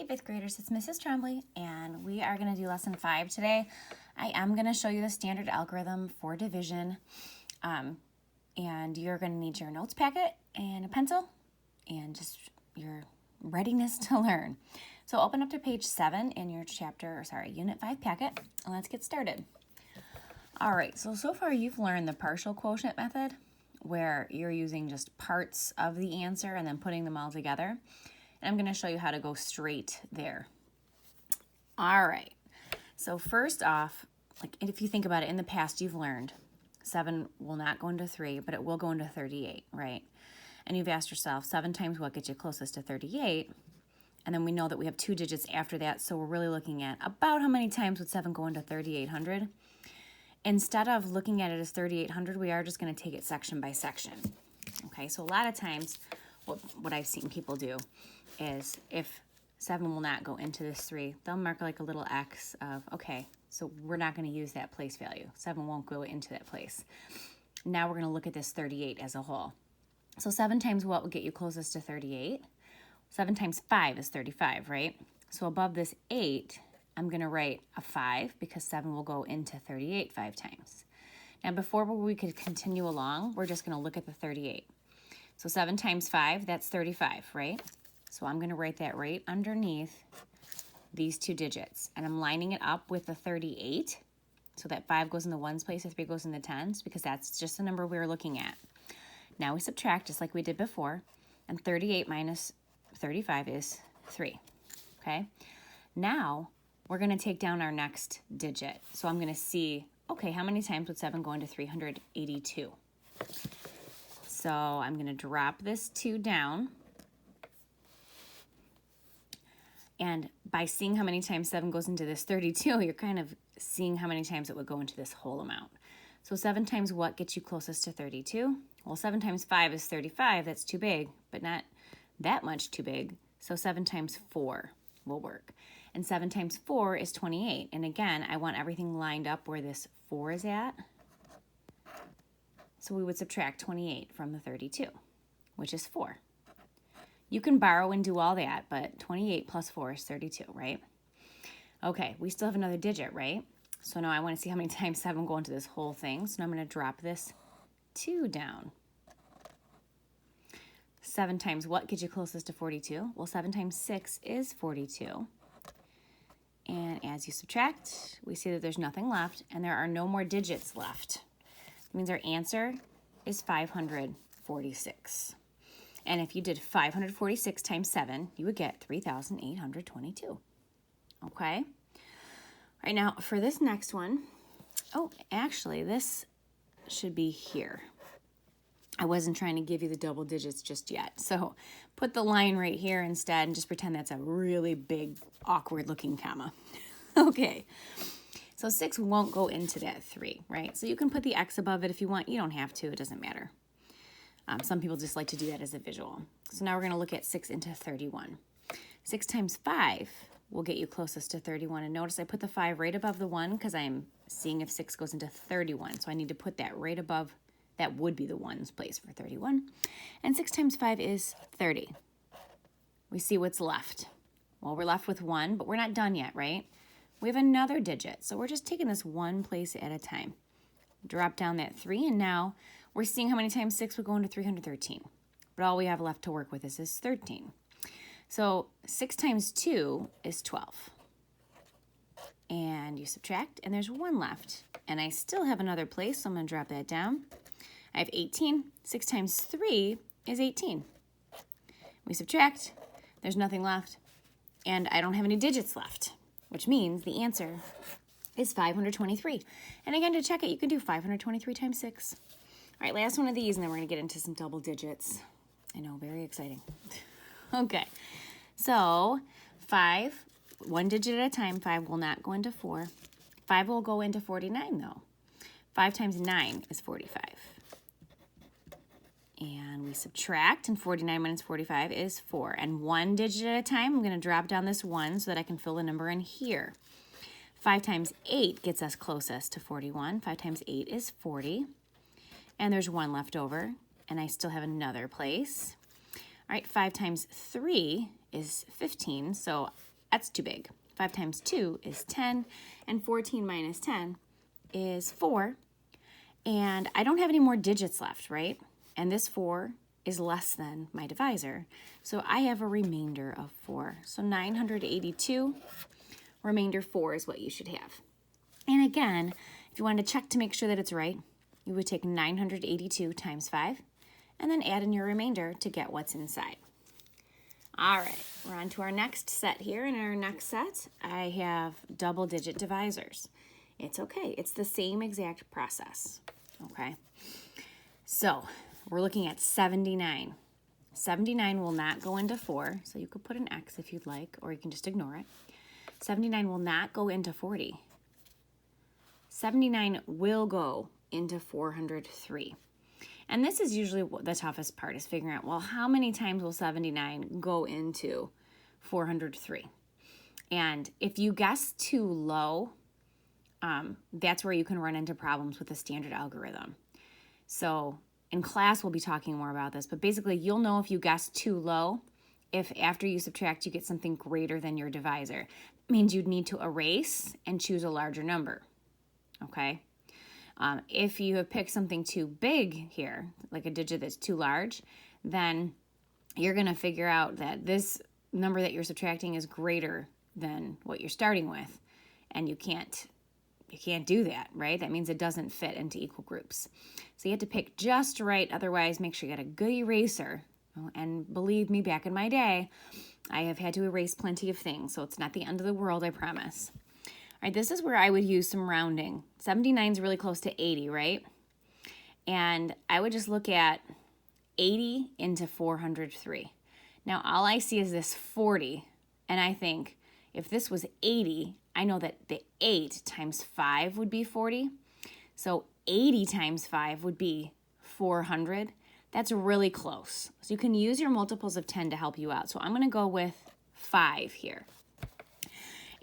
Hey 5th graders, it's Mrs. Tremblay, and we are going to do lesson 5 today. I am going to show you the standard algorithm for division, and you're going to need your notes packet and a pencil and just your readiness to learn. So open up to page 7 in your Unit 5 packet, and let's get started. All right, so far you've learned the partial quotient method, where you're using just parts of the answer and then putting them all together. And I'm going to show you how to go straight there. All right, so first off, like if you think about it, in the past you've learned 7 will not go into 3, but it will go into 38, right? And you've asked yourself, 7 times what gets you closest to 38? And then we know that we have 2 digits after that, so we're really looking at about how many times would 7 go into 3,800? Instead of looking at it as 3,800, we are just going to take it section by section. Okay, so a lot of times what I've seen people do is if 7 will not go into this 3, they'll mark like a little X of, okay, so we're not going to use that place value. 7 won't go into that place. Now we're going to look at this 38 as a whole. So 7 times what will get you closest to 38? 7 times 5 is 35, right? So above this 8, I'm going to write a 5 because 7 will go into 38 5 times. Now before we could continue along, we're just going to look at the 38. So 7 times 5, that's 35, right? So I'm going to write that right underneath these 2 digits. And I'm lining it up with the 38. So that 5 goes in the ones place, the 3 goes in the tens, because that's just the number we were looking at. Now we subtract just like we did before. And 38 minus 35 is 3, okay? Now we're going to take down our next digit. So I'm going to see, okay, how many times would 7 go into 382? So I'm going to drop this 2 down. And by seeing how many times 7 goes into this 32, you're kind of seeing how many times it would go into this whole amount. So 7 times what gets you closest to 32? Well, 7 times 5 is 35. That's too big, but not that much too big. So 7 times 4 will work. And 7 times 4 is 28. And again, I want everything lined up where this 4 is at. So we would subtract 28 from the 32, which is 4. You can borrow and do all that, but 28 plus 4 is 32, right? Okay, we still have another digit, right? So now I want to see how many times 7 go into this whole thing. So now I'm going to drop this 2 down. 7 times what gets you closest to 42? Well, 7 times 6 is 42. And as you subtract, we see that there's nothing left, and there are no more digits left. That means our answer is 546. And if you did 546 times 7, you would get 3,822. Okay? All right, now for this next one, oh, actually, this should be here. I wasn't trying to give you the double digits just yet. So put the line right here instead and just pretend that's a really big, awkward-looking comma. Okay. So 6 won't go into that 3, right? So you can put the X above it if you want. You don't have to. It doesn't matter. Some people just like to do that as a visual. So now we're going to look at 6 into 31. 6 times 5 will get you closest to 31. And notice I put the 5 right above the 1 because I'm seeing if 6 goes into 31. So I need to put that right above. That would be the ones place for 31. And 6 times 5 is 30. We see what's left. Well, we're left with 1, but we're not done yet, right? We have another digit, so we're just taking this one place at a time. Drop down that 3, and now we're seeing how many times 6 would go into 313. But all we have left to work with is this 13. So 6 times 2 is 12. And you subtract, and there's 1 left. And I still have another place, so I'm going to drop that down. I have 18. 6 times 3 is 18. We subtract, there's nothing left, and I don't have any digits left, which means the answer is 523. And again, to check it, you can do 523 times 6. All right, last one of these, and then we're going to get into some double digits. I know, very exciting. Okay, so 5, one digit at a time. 5 will not go into 4. 5 will go into 49, though. 5 times 9 is 45. And we subtract, and 49 minus 45 is 4. And one digit at a time, I'm going to drop down this 1 so that I can fill the number in here. 5 times 8 gets us closest to 41. 5 times 8 is 40. And there's 1 left over, and I still have another place. All right, 5 times 3 is 15, so That's too big. 5 times 2 is 10, and 14 minus 10 is 4. And I don't have any more digits left, right? And this 4 is less than my divisor. So I have a remainder of 4. So 982, remainder 4 is what you should have. And again, if you wanted to check to make sure that it's right, you would take 982 times 5 and then add in your remainder to get what's inside. All right, we're on to our next set here. In our next set, I have double-digit divisors. It's okay. It's the same exact process, okay? So we're looking at 79. 79 will not go into 4, so you could put an X if you'd like, or you can just ignore it. 79 will not go into 40. 79 will go into 403. And this is usually the toughest part, is figuring out, well, how many times will 79 go into 403? And if you guess too low, that's where you can run into problems with the standard algorithm. So in class, we'll be talking more about this, but basically you'll know if you guess too low, if after you subtract, you get something greater than your divisor. It means you'd need to erase and choose a larger number, okay? If you have picked something too big here, like a digit that's too large, then you're going to figure out that this number that you're subtracting is greater than what you're starting with, and you can't do that, right? That means it doesn't fit into equal groups. So you have to pick just right, otherwise make sure you get a good eraser. And believe me, back in my day, I have had to erase plenty of things, so it's not the end of the world, I promise. All right, this is where I would use some rounding. 79 is really close to 80, right? And I would just look at 80 into 403. Now, all I see is this 40, and I think if this was 80, I know that the 8 times 5 would be 40. So 80 times 5 would be 400. That's really close. So you can use your multiples of 10 to help you out. So I'm going to go with 5 here.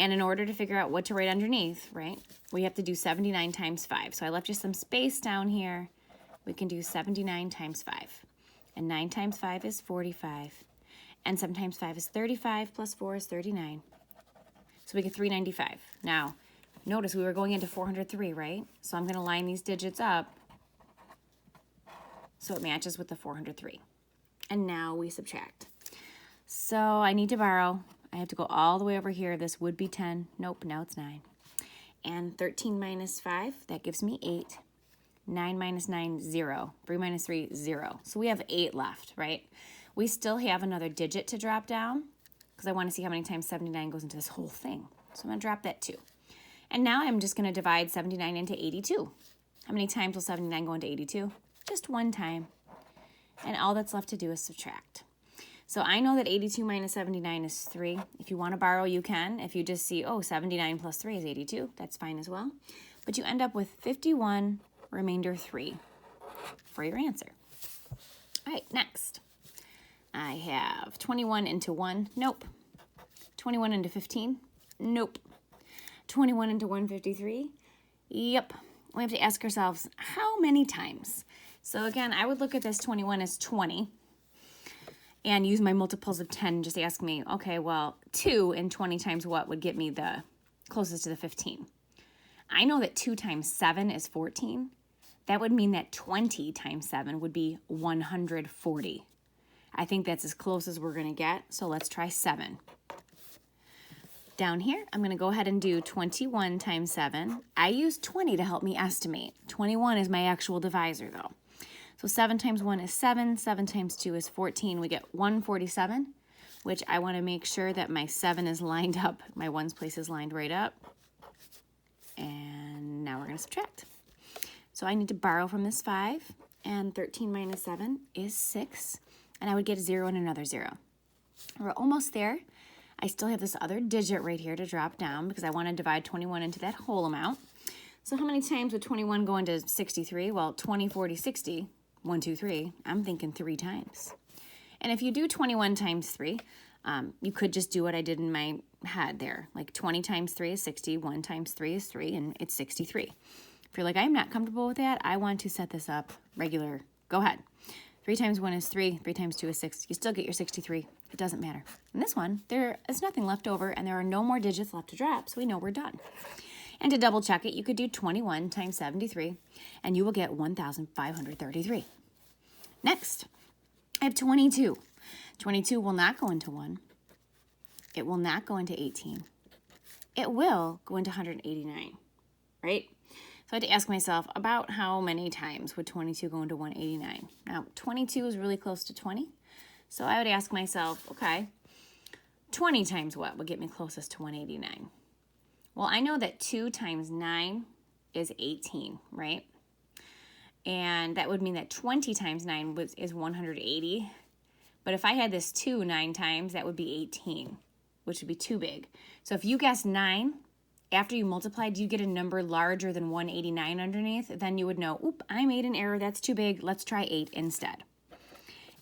And in order to figure out what to write underneath, right, we have to do 79 times 5. So I left you some space down here. We can do 79 times 5. And 9 times 5 is 45. And 7 times 5 is 35, plus 4 is 39. So we get 395. Now, notice we were going into 403, right? So I'm going to line these digits up so it matches with the 403. And now we subtract. So I need to borrow. I have to go all the way over here. This would be 10. Nope, now it's 9. And 13 minus 5, that gives me 8. 9 minus 9, 0. 3 minus 3, 0. So we have 8 left, right? We still have another digit to drop down because I want to see how many times 79 goes into this whole thing. So I'm going to drop that 2. And now I'm just going to divide 79 into 82. How many times will 79 go into 82? Just 1 time. And all that's left to do is subtract. So I know that 82 minus 79 is 3. If you want to borrow, you can. If you just see, oh, 79 plus 3 is 82, that's fine as well. But you end up with 51, remainder 3 for your answer. All right, next. I have 21 into 1, nope. 21 into 15, nope. 21 into 153, yep. We have to ask ourselves, how many times? So again, I would look at this 21 as 20 and use my multiples of 10. Just ask me, okay, well, 2 and 20 times what would get me the closest to the 15? I know that 2 times 7 is 14. That would mean that 20 times 7 would be 140. I think that's as close as we're going to get, so let's try 7. Down here, I'm going to go ahead and do 21 times 7. I use 20 to help me estimate. 21 is my actual divisor, though. So 7 times 1 is 7. 7 times 2 is 14. We get 147, which I want to make sure that my 7 is lined up. My ones place is lined right up. And now we're going to subtract. So I need to borrow from this 5, and 13 minus 7 is 6. And I would get a 0 and another 0. We're almost there. I still have this other digit right here to drop down because I want to divide 21 into that whole amount. So how many times would 21 go into 63? Well, 20, 40, 60, 1, 2, 3. I'm thinking 3 times. And if you do 21 times 3, you could just do what I did in my head there. Like 20 times 3 is 60, 1 times 3 is 3, and it's 63. If you're like, I'm not comfortable with that, I want to set this up regular, go ahead. 3 times 1 is 3. 3 times 2 is 6. You still get your 63. It doesn't matter. In this one, there is nothing left over, and there are no more digits left to drop, so we know we're done. And to double check it, you could do 21 times 73, and you will get 1,533. Next, I have 22. 22 will not go into 1. It will not go into 18. It will go into 189, right? So I had to ask myself, about how many times would 22 go into 189? Now, 22 is really close to 20. So I would ask myself, okay, 20 times what would get me closest to 189? Well, I know that 2 times 9 is 18, right? And that would mean that 20 times 9 is 180. But if I had this 2 9 times, that would be 18, which would be too big. So if you guessed 9, after you multiplied, you get a number larger than 189 underneath, then you would know, oop, I made an error, that's too big, let's try 8 instead.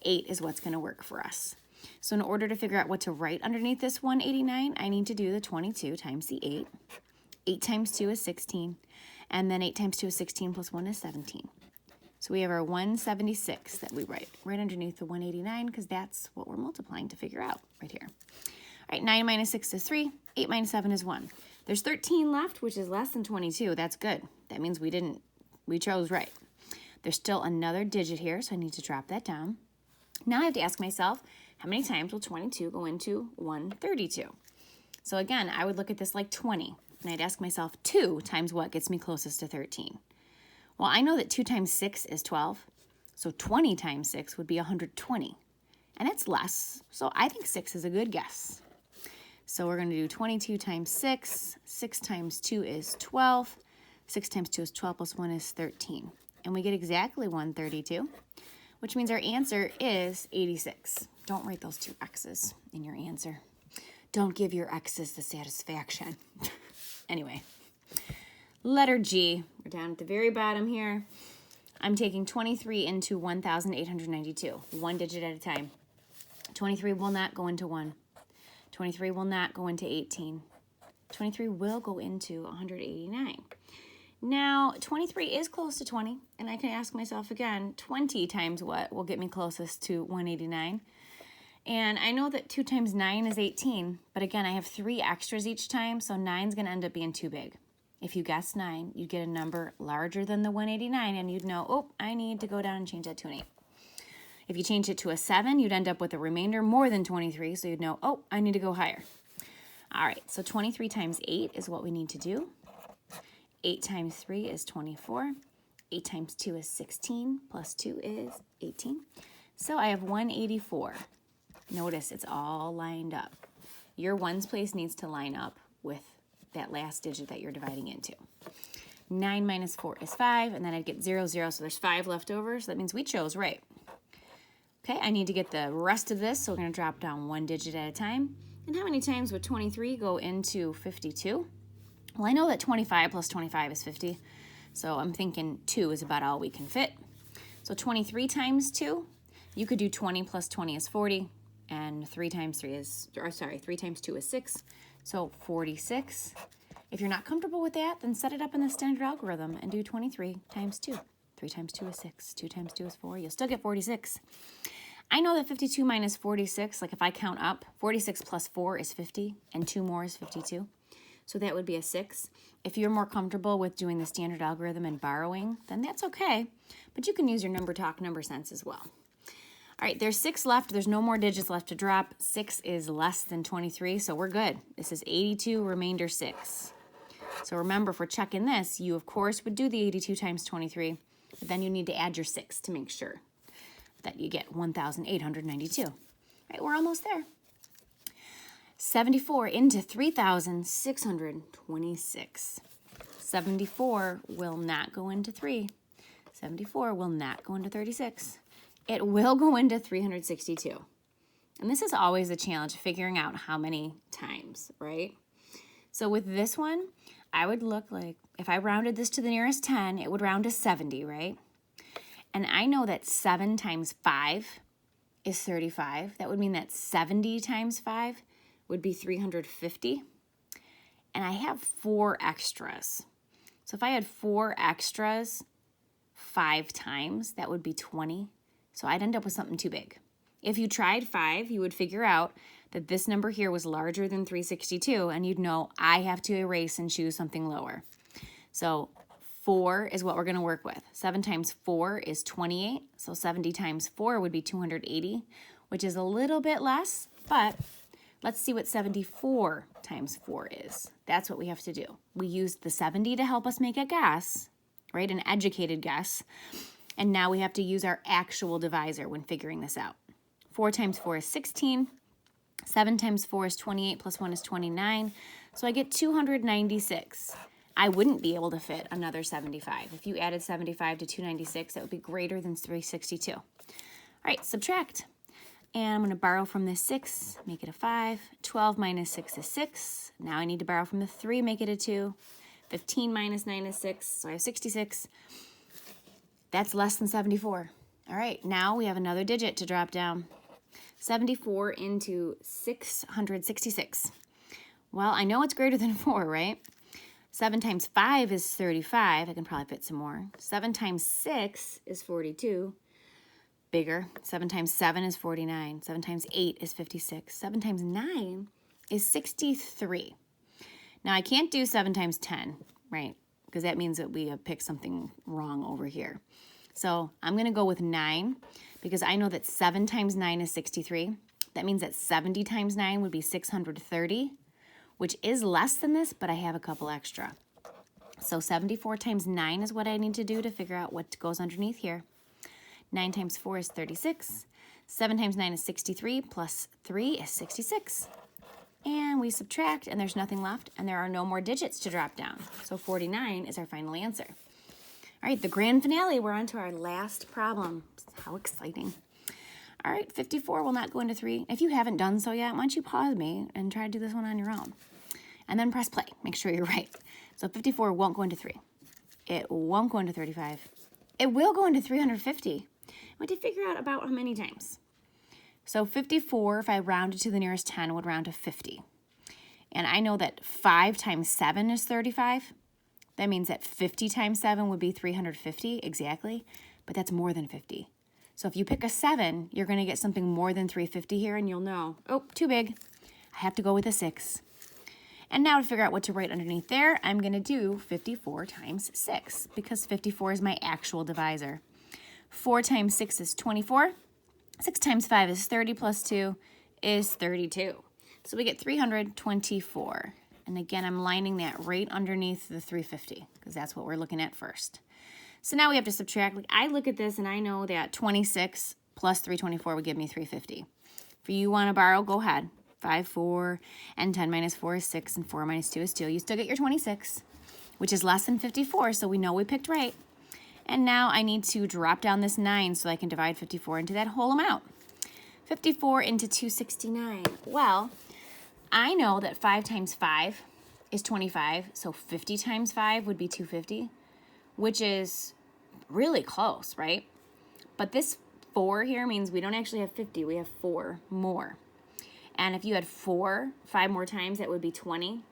8 is what's gonna work for us. So in order to figure out what to write underneath this 189, I need to do the 22 times the 8. 8 times 2 is 16, and then 8 times 2 is 16 plus 1 is 17. So we have our 176 that we write right underneath the 189 because that's what we're multiplying to figure out right here. All right, 9 minus 6 is 3, 8 minus 7 is 1. There's 13 left, which is less than 22. That's good. That means we chose right. There's still another digit here, so I need to drop that down. Now I have to ask myself, how many times will 22 go into 132? So again, I would look at this like 20, and I'd ask myself, 2 times what gets me closest to 13? Well, I know that 2 times 6 is 12, so 20 times 6 would be 120, and it's less, so I think 6 is a good guess. So we're going to do 22 times 6. 6 times 2 is 12. 6 times 2 is 12 plus 1 is 13. And we get exactly 132, which means our answer is 86. Don't write those 2 X's in your answer. Don't give your X's the satisfaction. Anyway, letter G. We're down at the very bottom here. I'm taking 23 into 1,892, one digit at a time. 23 will not go into 1. 23 will not go into 18. 23 will go into 189. Now, 23 is close to 20, and I can ask myself again, 20 times what will get me closest to 189? And I know that 2 times 9 is 18, but again, I have 3 extras each time, so 9 is going to end up being too big. If you guess 9, you'd get a number larger than the 189, and you'd know, oh, I need to go down and change that to an 8. If you change it to a 7, you'd end up with a remainder more than 23, so you'd know, oh, I need to go higher. All right, so 23 times 8 is what we need to do. 8 times 3 is 24. 8 times 2 is 16, plus 2 is 18. So I have 184. Notice it's all lined up. Your ones place needs to line up with that last digit that you're dividing into. 9 minus 4 is 5, and then I'd get 0, 0, so there's 5 left over, so that means we chose right. Okay, I need to get the rest of this, so we're going to drop down one digit at a time. And how many times would 23 go into 52? Well, I know that 25 plus 25 is 50, so I'm thinking 2 is about all we can fit. So 23 times 2, you could do 20 plus 20 is 40, and 3 times 2 is 6, so 46. If you're not comfortable with that, then set it up in the standard algorithm and do 23 times 2. 3 times 2 is 6, 2 times 2 is 4, you'll still get 46. I know that 52 minus 46, like if I count up, 46 plus 4 is 50, and 2 more is 52. So that would be a 6. If you're more comfortable with doing the standard algorithm and borrowing, then that's okay. But you can use your number talk, number sense as well. All right, there's 6 left. There's no more digits left to drop. 6 is less than 23, so we're good. This is 82, remainder 6. So remember, for checking this, you of course would do the 82 times 23, but then you need to add your 6 to make sure that you get 1,892. All right, we're almost there. 74 into 3,626. 74 will not go into 3. 74 will not go into 36. It will go into 362. And this is always a challenge, figuring out how many times, right? So with this one, I would look like, if I rounded this to the nearest 10, it would round to 70, right? And I know that 7 times 5 is 35. That would mean that 70 times 5 would be 350. And I have 4 extras. So if I had 4 extras 5 times, that would be 20. So I'd end up with something too big. If you tried 5, you would figure out that this number here was larger than 362, and you'd know I have to erase and choose something lower. So 4 is what we're going to work with. 7 times 4 is 28, so 70 times 4 would be 280, which is a little bit less, but let's see what 74 times 4 is. That's what we have to do. We used the 70 to help us make a guess, right? An educated guess. And now we have to use our actual divisor when figuring this out. 4 times 4 is 16. 7 times 4 is 28 plus 1 is 29. So I get 296. I wouldn't be able to fit another 75. If you added 75 to 296, that would be greater than 362. All right, subtract. And I'm going to borrow from this 6, make it a 5. 12 minus 6 is 6. Now I need to borrow from the 3, make it a 2. 15 minus 9 is 6, so I have 66. That's less than 74. All right, now we have another digit to drop down. 74 into 666. Well, I know it's greater than 4, right? 7 times 5 is 35. I can probably fit some more. 7 times 6 is 42. Bigger. 7 times 7 is 49. 7 times 8 is 56. 7 times 9 is 63. Now, I can't do 7 times 10, right? Because that means that we have picked something wrong over here. So I'm going to go with 9 because I know that 7 times 9 is 63. That means that 70 times 9 would be 630, which is less than this, but I have a couple extra. So 74 times 9 is what I need to do to figure out what goes underneath here. 9 times 4 is 36. 7 times 9 is 63, plus 3 is 66. And we subtract, and there's nothing left, and there are no more digits to drop down. So 49 is our final answer. All right, the grand finale, we're on to our last problem. How exciting. All right, 54 will not go into 3. If you haven't done so yet, why don't you pause me and try to do this one on your own. And then press play. Make sure you're right. So 54 won't go into 3. It won't go into 35. It will go into 350. I want to figure out about how many times. So 54, if I rounded to the nearest 10, would round to 50. And I know that 5 times 7 is 35. That means that 50 times 7 would be 350 exactly, but that's more than 50. So if you pick a 7, you're going to get something more than 350 here, and you'll know, oh, too big. I have to go with a 6. And now to figure out what to write underneath there, I'm going to do 54 times 6 because 54 is my actual divisor. 4 times 6 is 24. 6 times 5 is 30 plus 2 is 32. So we get 324. And again, I'm lining that right underneath the 350 because that's what we're looking at first. So now we have to subtract. Like I look at this and I know that 26 plus 324 would give me 350. If you want to borrow, go ahead. 5, 4, and 10 minus 4 is 6, and 4 minus 2 is 2. You still get your 26, which is less than 54, so we know we picked right. And now I need to drop down this 9 so I can divide 54 into that whole amount. 54 into 269. Well, I know that 5 times 5 is 25, so 50 times 5 would be 250, which is really close, right? But this 4 here means we don't actually have 50, we have 4 more. And if you had 5 more times, that would be 20.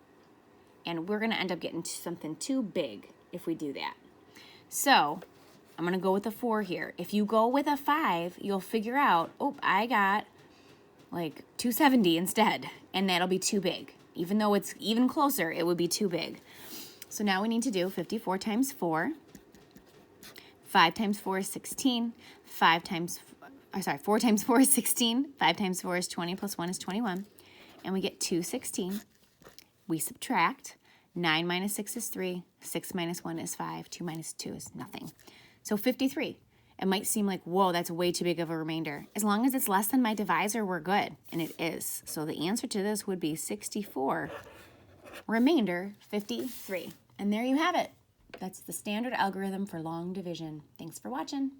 And we're going to end up getting something too big if we do that. So I'm going to go with a 4 here. If you go with a 5, you'll figure out, oh, I got like 270 instead. And that'll be too big. Even though it's even closer, it would be too big. So now we need to do 54 times 4. 5 times 4 is 16. 4 times 4 is 16. 5 times 4 is 20 plus 1 is 21. And we get 216. We subtract. 9 minus 6 is 3. 6 minus 1 is 5. 2 minus 2 is nothing. So 53. It might seem like, whoa, that's way too big of a remainder. As long as it's less than my divisor, we're good. And it is. So the answer to this would be 64. Remainder 53. And there you have it. That's the standard algorithm for long division. Thanks for watching.